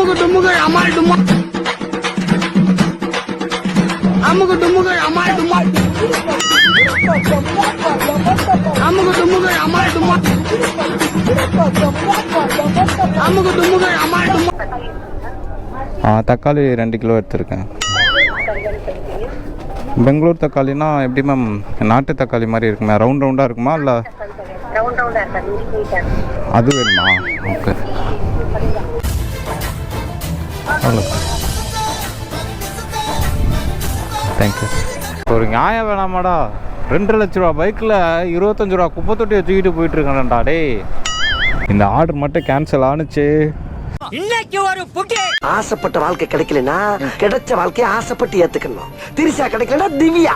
அமுகு டுமுகள் அமால் டுமா அமுகு டுமுகள் அமால் டுமா அமுகு டுமுகள் அமால் டுமா அமுகு டுமுகள் அமால் டுமா. தக்காளி 2 கிலோ எடுத்துருக்கேன். பெங்களூர் தக்காளினா எப்படி மேம்? நாட்டு தக்காளி மாதிரி இருக்குமா? ரவுண்டாக இருக்குமா இல்லை அது வேணுமா? ஓகே, அவ்வளோ. தேங்க்யூ. ஒரு நியாயம் வேணாமாடா? 2 லட்ச ரூபா பைக்கில் 25 ரூபா குப்பை தொட்டி வச்சுக்கிட்டு போயிட்டுருக்கேன்டா. டே, இந்த ஆர்டர் மட்டும் கேன்சல் ஆணுச்சு. இன்னைக்கு ஒரு புட்டி. ஆசைப்பட்ட வாழ்க்கை கிடைக்கலனா கிடைச்ச வாழ்க்கையை ஆசைப்பட்டு ஏத்துக்கணும். திரிசா கிடைக்கலனா திவ்யா.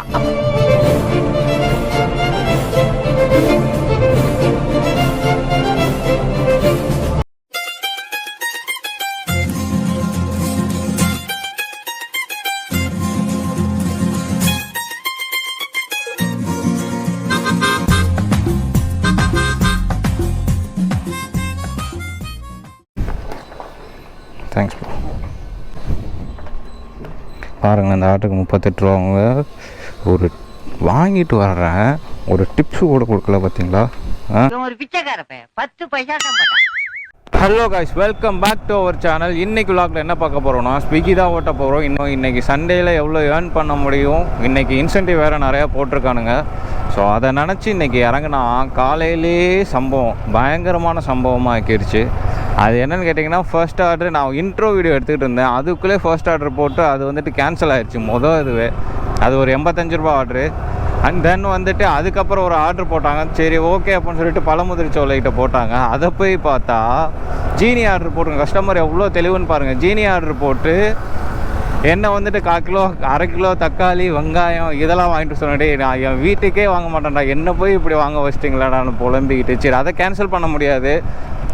Thanks bro. பாருங்கள், இந்த ஆட்டுக்கு 38 ரூபா. அவங்க ஒரு வாங்கிட்டு வர்றேன், ஒரு டிப்ஸு கூட கொடுக்கல பார்த்தீங்களா? ஒரு பிச்சைக்காரப்ப 10 பைசா தான் போட்டான். Hello guys, welcome back to our channel. இன்றைக்கி விலாகில் என்ன பார்க்க போகிறோன்னா, ஸ்விக்கி தான் ஓட்ட போகிறோம். இன்றைக்கி சண்டேயில் எவ்வளோ ஏர்ன் பண்ண முடியும், இன்றைக்கி இன்சென்டிவ் வேறு நிறையா போட்டிருக்கானுங்க. ஸோ அதை நினச்சி இன்றைக்கி இறங்கினா காலையிலே சம்பவம், பயங்கரமான சம்பவமாக ஆக்கிடுச்சு. அது என்னென்னு கேட்டிங்கன்னா, ஃபர்ஸ்ட் ஆர்டர் நான் இன்ட்ரோ வீடியோ எடுத்துக்கிட்டு இருந்தேன், அதுக்குள்ளே ஃபர்ஸ்ட் ஆர்டர் போட்டு அது வந்துட்டு கேன்சல் ஆகிடுச்சு. இதுவே அது ஒரு 85 ரூபா ஆர்டரு. அண்ட் தென் வந்துட்டு அதுக்கப்புறம் ஒரு ஆர்டர் போட்டாங்க. சரி ஓகே அப்படின்னு சொல்லிட்டு பழமுதிரி சோலைகிட்ட போட்டாங்க. அதை போய் பார்த்தா ஜீனி ஆர்டர் போட்டுருங்க. கஸ்டமர் எவ்வளோ தெளிவுன்னு பாருங்கள். ஜீனி ஆர்டர் போட்டு என்ன வந்துட்டு 1/4 கிலோ 1/2 கிலோ தக்காளி வெங்காயம் இதெல்லாம் வாங்கிட்டு சொன்னே. நான் என் வீட்டுக்கே வாங்க மாட்டேன்டா, என்ன போய் இப்படி வாங்க வச்சிட்டிங்களாடான்னு புலம்பிக்கிட்டு. சரி, அதை கேன்சல் பண்ண முடியாது.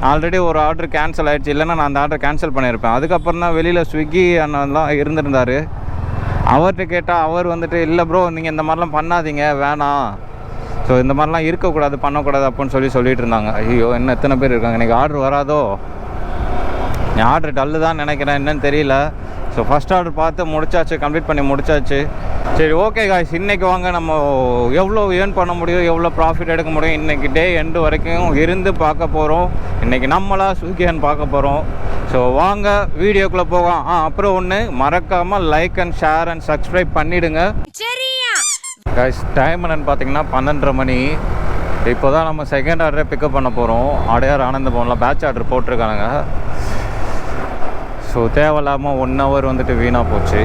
ஆல்ரெடி ஒரு ஆர்டர் கேன்சல் ஆகிடுச்சு. இல்லைன்னா நான் அந்த ஆர்டர் கேன்சல் பண்ணியிருப்பேன். அதுக்கப்புறம் தான் வெளியில் ஸ்விக்கி அண்ணன்லாம் இருந்திருந்தார். அவர்கிட்ட கேட்டால் அவர் வந்துட்டு இல்லை ப்ரோ, நீங்கள் இந்த மாதிரிலாம் பண்ணாதீங்க, வேணாம், ஸோ இந்த மாதிரிலாம் இருக்கக்கூடாது, பண்ணக்கூடாது அப்படின்னு சொல்லிட்டு இருந்தாங்க. ஐயோ, என்ன எத்தனை பேர் இருக்காங்க, இன்றைக்கி ஆர்டர் வராதோ? என் ஆர்டர் டல்லு தான் நினைக்கிறேன், என்னன்னு தெரியல. ஸோ ஃபஸ்ட் ஆர்டர் பார்த்து முடிச்சாச்சு, கம்ப்ளீட் பண்ணி முடிச்சாச்சு. சரி ஓகே காய்ஸ், இன்றைக்கி வாங்க நம்ம எவ்வளோ ஏர்ன் பண்ண முடியும், எவ்வளோ ப்ராஃபிட் எடுக்க முடியும், இன்றைக்கி டே எண்டு வரைக்கும் இருந்து பார்க்க போகிறோம். இன்றைக்கி நம்மளா ஸ்விக்கியான்னு பார்க்க போகிறோம். ஸோ வாங்க வீடியோக்குள்ளே போகலாம். அப்புறம் ஒன்று மறக்காமல் like and share and subscribe பண்ணிவிடுங்க. காய்ஸ், டைம் என்னன்னு பார்த்தீங்கன்னா 12:30 மணி. இப்போ தான் நம்ம செகண்ட் ஆர்டரை பிக்கப் பண்ண போகிறோம். அடையார் ஆனந்த பவனில் பேட்ச் ஆர்டர் போட்டிருக்கானுங்க. ஸோ தேவையில்லாமல் 1 hour வந்துட்டு வீணாக போச்சு.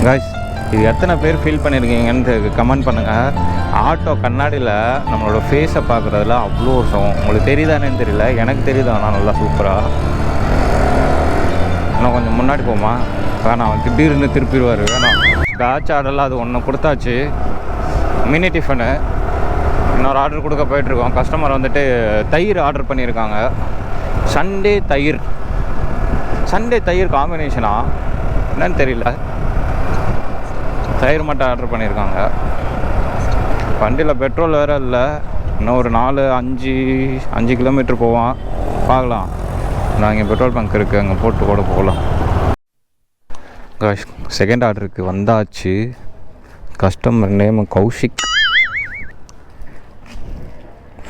காய்ஸ், இது எத்தனை பேர் ஃபீல் பண்ணியிருக்கீங்கன்னு கமெண்ட் பண்ணுங்கள். ஆட்டோ கண்ணாடியில் நம்மளோட ஃபேஸை பார்க்குறதுல அவ்வளோ ஒரு சுகம். உங்களுக்கு தெரியுதானேன்னு தெரியல, எனக்கு தெரியுது. ஆனால் நல்லா சூப்பராக. இன்னும் கொஞ்சம் முன்னாடி போமா? வேணாம், திடீர்னு திருப்பிடுவார். வேணாம். பேட்ச் ஆர்டரில் அது ஒன்று கொடுத்தாச்சு. மினி டிஃபனு இன்னொரு ஆர்டர் கொடுக்க போயிட்டுருக்கோம். கஸ்டமர் வந்துட்டு தயிர் ஆர்டர் பண்ணியிருக்காங்க. சண்டே தயிர் காம்பினேஷனா என்னன்னு தெரியல. தயிர் மட்டும் ஆர்டர் பண்ணியிருக்காங்க. வண்டியில் பெட்ரோல் வேறு இல்லை. இன்னும் ஒரு 4-5 கிலோமீட்டர் போவான், பார்க்கலாம். நான் இங்கே பெட்ரோல் பங்க் இருக்குது, அங்கே போட்டு கூட போகலாம். செகண்ட் ஆர்டருக்கு வந்தாச்சு. Customer name Kaushik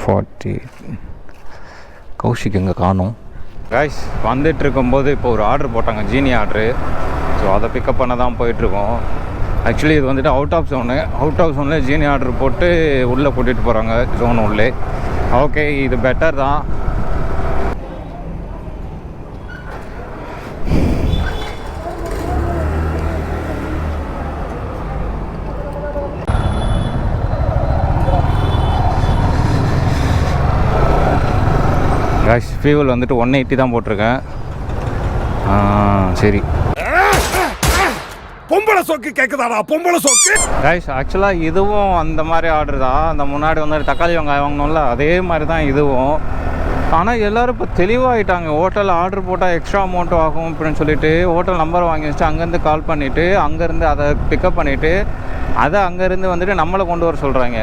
40. கௌஷிக் எங்கே காணும்? காய்ஸ், வந்துட்டு இருக்கும்போது இப்போ ஒரு ஆர்டர் போட்டாங்க, ஜீனி ஆர்டரு. ஸோ அதை பிக்கப் பண்ண தான் போயிட்டுருக்கோம். ஆக்சுவலி இது வந்துட்டு அவுட் ஆஃப் ஜோனில் ஜீனி ஆர்டர் போட்டு உள்ளே கூட்டிகிட்டு போகிறாங்க, ஜோன் உள்ளே. ஓகே, இது பெட்டர் தான். காய்ஸ், ஃபியூவல் வந்துட்டு 180 தான் போட்டிருக்கேன். சரி, பொம்பளை சோக்கு கேட்குதாடா, பொம்பளை சோக்கு. காய்ஸ், ஆக்சுவலாக இதுவும் அந்த மாதிரி ஆர்டர் தான். அந்த முன்னாடி வந்து தக்காளி வெங்காயம் வாங்கணும்ல, அதே மாதிரி தான் இதுவும். ஆனால் எல்லோரும் இப்போ தெளிவாகிட்டாங்க. ஹோட்டலில் ஆர்டர் போட்டால் எக்ஸ்ட்ரா அமௌண்ட் ஆகும் அப்படின்னு சொல்லிட்டு ஹோட்டல் நம்பர் வாங்கி வச்சுட்டு அங்கேருந்து கால் பண்ணிவிட்டு அங்கேருந்து அதை பிக்கப் பண்ணிவிட்டு அதை அங்கேருந்து வந்துட்டு நம்மளை கொண்டு வர சொல்கிறாங்க.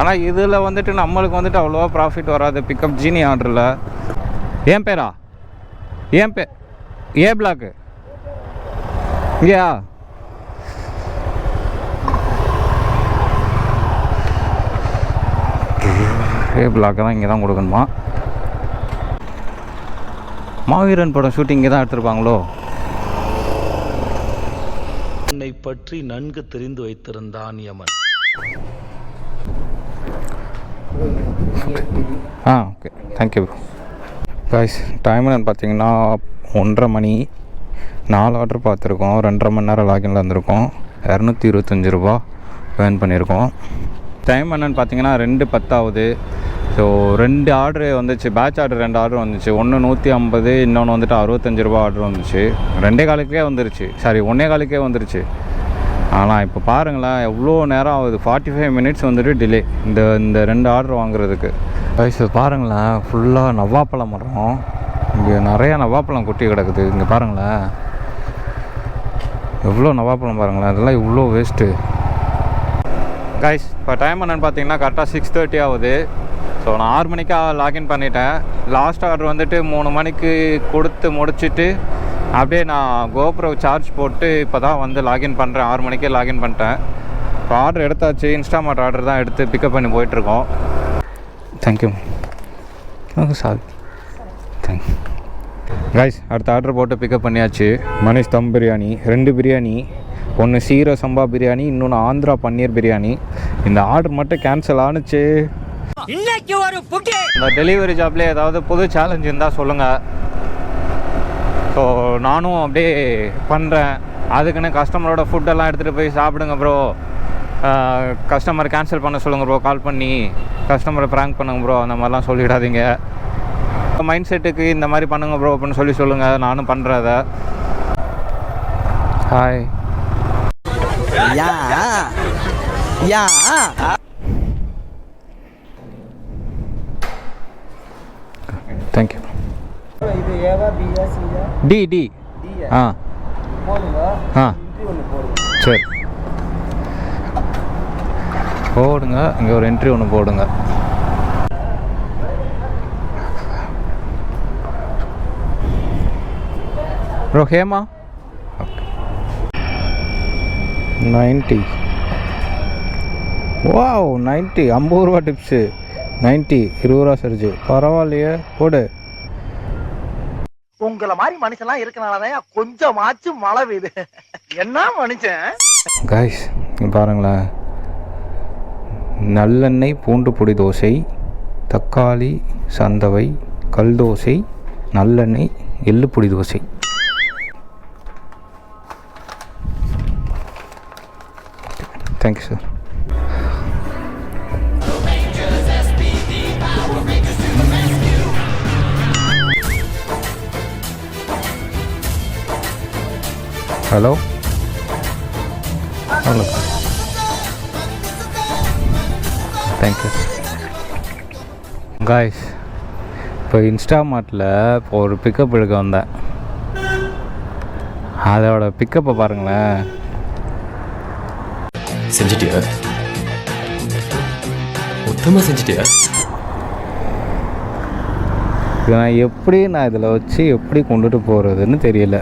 ஆனால் இதில் வந்துட்டு நம்மளுக்கு வந்துட்டு அவ்வளோவா ப்ராஃபிட் வராது. பிக்கப் ஜீனி ஆர்டரில். ஏன் பேரா ஏன் ஏ பிளாக்கு இங்கேயா? ஏ பிளாக்கு தான் இங்கே தான் கொடுக்கணுமா? மாவீரன் படம் ஷூட்டிங் இங்கே தான் எடுத்திருப்பாங்களோ? உன்னை பற்றி நன்கு தெரிந்து வைத்திருந்தான் Yaman. Okay thank you guys. Time என்னன்னு பார்த்தீங்கன்னா 1:30 மணி. 4 ஆர்டர் பார்த்துருக்கோம். 2.5 மணி நேரம் லாகின்ல இருந்திருக்கோம். 225 ரூபா ஏர்ன் பண்ணியிருக்கோம். டைம் என்னன்னு பார்த்தீங்கன்னா 2:10 ஆகுது. ஸோ 2 ஆர்டரு வந்துச்சு. பேட்ச் ஆர்டர் 2 ஆர்டர் வந்துச்சு. ஒன்று 150, இன்னொன்று வந்துட்டு 65 ரூபா ஆர்டர் வந்துச்சு. 2 காலுக்கே வந்துருச்சு. 1 காலுக்கே வந்துருச்சு. ஆனால் இப்போ பாருங்களேன் எவ்வளோ நேரம் ஆகுது. 45 மினிட்ஸ் வந்துட்டு டிலே இந்த 2 ஆர்டர் வாங்குறதுக்கு. வயசு பாருங்களேன் ஃபுல்லாக நவ்வாப்பழம் மரம். இங்கே நிறையா நவ்வாப்பழம் கொட்டி கிடக்குது. இங்கே பாருங்களேன் எவ்வளோ நவ்வாப்பழம் பாருங்களேன். அதெல்லாம் இவ்வளோ வேஸ்ட்டு கைஸ். இப்போ டைம் என்னென்னு பார்த்தீங்கன்னா கரெக்டாக 6:30 ஆகுது. ஸோ நான் 6 மணிக்கு லாகின் பண்ணிட்டேன். லாஸ்ட் ஆர்டர் வந்துட்டு 3 மணிக்கு கொடுத்து முடிச்சுட்டு அப்படியே நான் கோப்ரோ சார்ஜ் போட்டு இப்போ தான் வந்து லாகின் பண்ணுறேன். 6 மணிக்கே லாகின் பண்ணிட்டேன். இப்போ ஆர்டர் எடுத்தாச்சு. இன்ஸ்டாமார்ட் ஆர்டர் தான் எடுத்து பிக்கப் பண்ணி போயிட்டுருக்கோம். Thank you okay sir thank you guys. அடுத்த ஆர்டர் போட்டு பிக்கப் பண்ணியாச்சு. மனிஷ் தம் பிரியாணி 2 பிரியாணி, ஒன்று சீரக சம்பா பிரியாணி, இன்னொன்று ஆந்திரா பன்னீர் பிரியாணி. இந்த ஆர்டர் மட்டும் கேன்சல் ஆணுச்சு. இன்னைக்கு ஒரு புட்டி. இந்த டெலிவரி ஜாப்லேயே ஏதாவது புது சேலஞ்ச் இருந்தால் சொல்லுங்கள். ஸோ நானும் அப்படியே பண்ணுறேன். அதுக்குன்னு கஸ்டமரோட ஃபுட்டெல்லாம் எடுத்துகிட்டு போய் சாப்பிடுங்க ப்ரோ, கஸ்டமர் கேன்சல் பண்ண சொல்லுங்கள் ப்ரோ, கால் பண்ணி கஸ்டமரை ப்ராங்க் பண்ணுங்க ப்ரோ, அந்த மாதிரிலாம் சொல்லிடாதீங்க. மைண்ட் செட்டுக்கு இந்த மாதிரி பண்ணுங்க ப்ரோ அப்படின்னு சொல்லுங்கள். நானும் பண்ணுறேன் அதை. ஹாய் யா யா தேங்க்யூ. இது ஏவா பியா சியா டி டி ஆ போடுங்க. ஆ இன்ட்ரி ஒன்று போடுங்க. சரி போடுங்க. இங்கே ஒரு என்ட்ரி ஒன்று போடுங்க. ப்ரோ ஹேமா 90. வாவ் 90. 50 ரூபா டிப்ஸு. 90 20 ரூபா சரிச்சு. பரவாயில்லையே போடு. உங்களை மாதிரி மனுஷன்லாம் இருக்கனாலதான் கொஞ்சமாச்சும் மழை பெய்யுது. என்ன மனுஷன் கைஸ் பாருங்களேன். நல்லெண்ணெய் பூண்டு பொடி தோசை, தக்காளி சந்தவை, கல் தோசை, நல்லெண்ணெய் எள்ளு பொடி dosa. Thank you sir. Hello hello thank you guys. இப்போ இன்ஸ்டாமார்ட்டில் இப்போ ஒரு பிக்கப் எடுக்க வந்தேன். அதோட பிக்கப்பை பாருங்களேன். செஞ்சிட்டியா? மொத்தமாக செஞ்சிட்டியா? இது நான் இதில் வச்சு எப்படி கொண்டுட்டு போகிறதுன்னு தெரியல.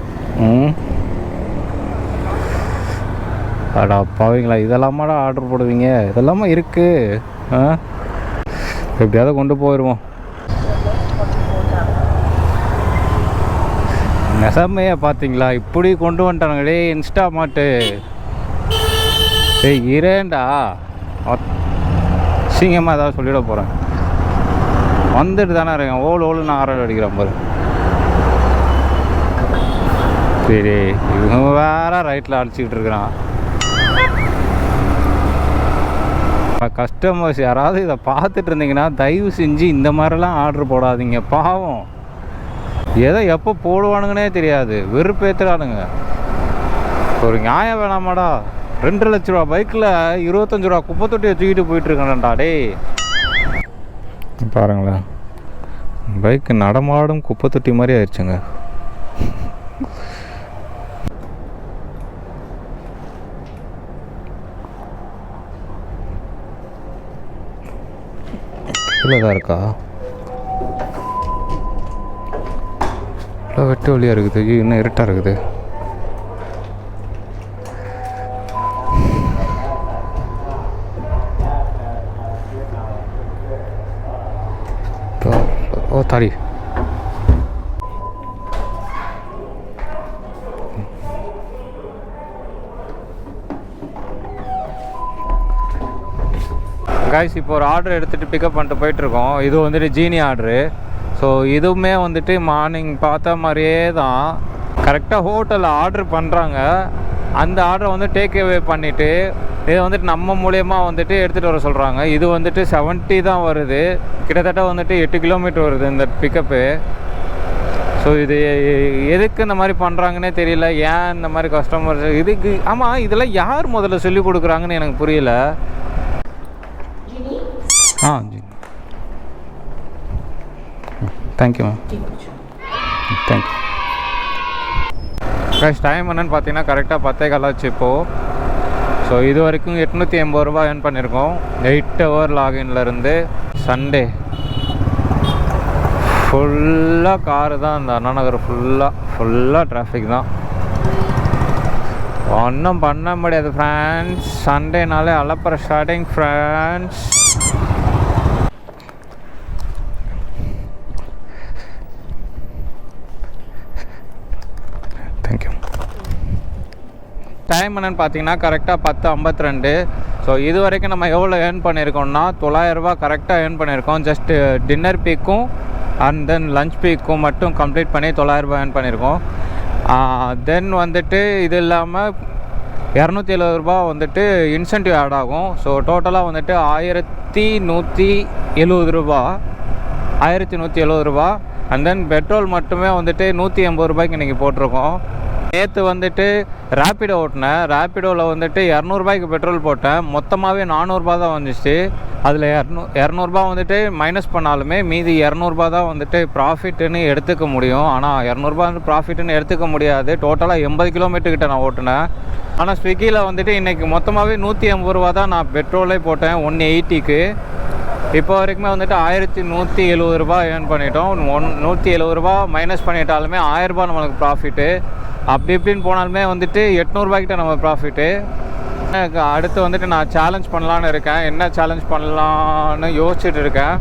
அடா பாவீங்களா, இதெல்லாமாடா ஆர்டர் போடுவீங்க? இதெல்லாமா இருக்குது. எப்படியாவது கொண்டு போயிடுவோம். நெசமையா பார்த்தீங்களா இப்படி கொண்டு வந்துட்டானுங்களே இன்ஸ்டாமார்ட்டு. ஏய் இரேண்டா சீக்கிரமாக ஏதாவது சொல்லிட போகிறேன். வந்துட்டு தானே இருக்கேன். ஓலு நான் ஆர்டர் அடிக்கிறேன் பாரு. சரி இவங்க வேற ரைட்டில் அடிச்சுக்கிட்டு இருக்கிறான். கஸ்டமர்ஸ் யாராவது இதை பார்த்துட்டு இருந்தீங்கன்னா தயவு செஞ்சு இந்த மாதிரிலாம் ஆர்டர் போடாதீங்க. பாவம் எதை எப்போ போடுவானுங்கன்னே தெரியாது. வெறுப்பேற்றுறானுங்க. ஒரு நியாயம் வேணாமாடா? 2 லட்ச ரூபா பைக்கில் 25 ரூபா குப்பை தொட்டியை தூக்கிட்டு போயிட்டுருக்கேன்டா. டே பாருங்களேன், பைக்கு நடமாடும் குப்பை தொட்டி மாதிரி ஆயிடுச்சுங்க. கீழே தான் இருக்கா? இவ்வளோ வெட்டு வழியாக இருக்குது, இன்னும் இருட்டாக இருக்குது. ஓ தாடி, கைஸ் இப்போ ஒரு ஆர்டர் எடுத்துகிட்டு பிக்கப் பண்ணிட்டு போயிட்டுருக்கோன். இது வந்துட்டு ஜீனி ஆர்டரு. ஸோ இதுவுமே வந்துட்டு மார்னிங் பார்த்த மாதிரியே தான். கரெக்டாக ஹோட்டலில் ஆர்டர் பண்ணுறாங்க. அந்த ஆர்டரை வந்து டேக் அவே பண்ணிவிட்டு இதை வந்துட்டு நம்ம மூலயமா வந்துட்டு எடுத்துகிட்டு வர சொல்கிறாங்க. இது வந்துட்டு 70 தான் வருது. கிட்டத்தட்ட வந்துட்டு 8 கிலோமீட்டர் வருது இந்த பிக்கப்பு. ஸோ இது எதுக்கு இந்த மாதிரி பண்ணுறாங்கன்னே தெரியல. ஏன் இந்த மாதிரி கஸ்டமர்ஸ் இதுக்கு, ஆமாம் இதெல்லாம் யார் முதல்ல சொல்லி கொடுக்குறாங்கன்னு எனக்கு புரியல. G thank you ma'am, thank you. Guys time என்னன்னு பார்த்தீங்கன்னா கரெக்டாக 10:15 ஆச்சு இப்போது. ஸோ இது வரைக்கும் 880 ரூபா ஏர்ன் பண்ணியிருக்கோம் 8 ஹவர் லாகின்லேருந்து. சண்டே ஃபுல்லாக காரு தான். இந்த அண்ணா நகர் ஃபுல்லாக டிராஃபிக் தான். ஒன்றும் பண்ண முடியாது ஃப்ரெண்ட்ஸ். சண்டேனாலே அலப்பற ஸ்டார்டிங் ஃப்ரெண்ட்ஸ். தேங்க்யூ. டைம் என்னென்னு பார்த்தீங்கன்னா கரெக்டாக 10:52. ஸோ இது வரைக்கும் நம்ம எவ்வளோ ஏர்ன் பண்ணியிருக்கோம்னா 900 ரூபா கரெக்டாக ஏர்ன் பண்ணியிருக்கோம். ஜஸ்ட்டு டின்னர் பீக்கும் அண்ட் தென் லஞ்ச் பீக்கும் மட்டும் கம்ப்ளீட் பண்ணி 900 ரூபா ஏர்ன் பண்ணியிருக்கோம். தென் வந்துட்டு இது இல்லாமல் 270 ரூபா வந்துட்டு இன்சென்டிவ் ஆட் ஆகும். ஸோ டோட்டலாக வந்துட்டு 1170 ரூபா, 1170 ரூபா. அண்ட் தென் பெட்ரோல் மட்டுமே வந்துட்டு 180 ரூபாய்க்கு இன்றைக்கி போட்டிருக்கோம். நேற்று வந்துட்டு ரேப்பிடோ ஓட்டினேன். ரேப்பிடோவில் வந்துட்டு 200 ரூபாய்க்கு பெட்ரோல் போட்டேன். மொத்தமாகவே 400 ரூபா தான் வந்துச்சு. அதில் 200 ரூபா வந்துட்டு மைனஸ் பண்ணாலுமே மீதி 200 ரூபா தான் வந்துட்டு ப்ராஃபிட்டுன்னு எடுத்துக்க முடியும். ஆனால் 200 ரூபா வந்து ப்ராஃபிட்டுன்னு எடுத்துக்க முடியாது. டோட்டலாக 80 கிலோமீட்டர்கிட்ட நான் ஓட்டினேன். ஆனால் ஸ்விக்கியில் வந்துட்டு இன்றைக்கி மொத்தமாகவே 180 ரூபா தான் நான் பெட்ரோலே போட்டேன் 180க்கு. இப்போ வரைக்குமே வந்துட்டு 1170 ரூபா ஏர்ன் பண்ணிட்டோம். 170 ரூபா மைனஸ் பண்ணிட்டாலுமே 1000 ரூபா நம்மளுக்கு ப்ராஃபிட்டு. அப்படி இப்படின்னு போனாலுமே வந்துட்டு 800 ரூபாய்க்கிட்ட நம்ம ப்ராஃபிட்டு. அடுத்து வந்துட்டு நான் சேலஞ்ச் பண்ணலான்னு இருக்கேன். என்ன சேலஞ்ச் பண்ணலான்னு யோசிச்சுட்டு இருக்கேன்.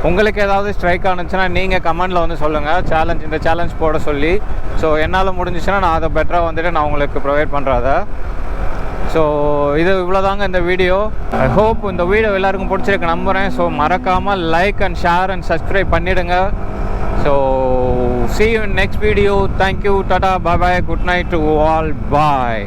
உங்களுக்கு ஏதாவது ஸ்ட்ரைக் ஆனிச்சுன்னா நீங்கள் கமெண்டில் வந்து சொல்லுங்கள், இந்த சேலஞ்ச் போட சொல்லி. ஸோ என்னால் முடிஞ்சிச்சுன்னா நான் அதை பெட்டராக வந்துட்டு நான் உங்களுக்கு ப்ரொவைட் பண்ணுறத. ஸோ இது இவ்வளோதாங்க இந்த வீடியோ. ஐ ஹோப் இந்த வீடியோ எல்லாருக்கும் பிடிச்சிருக்கு நம்புகிறேன். ஸோ மறக்காமல் like and share and subscribe பண்ணிவிடுங்க. So see you in next video. Thank you. Tata. Bye bye. Good night to all. Bye.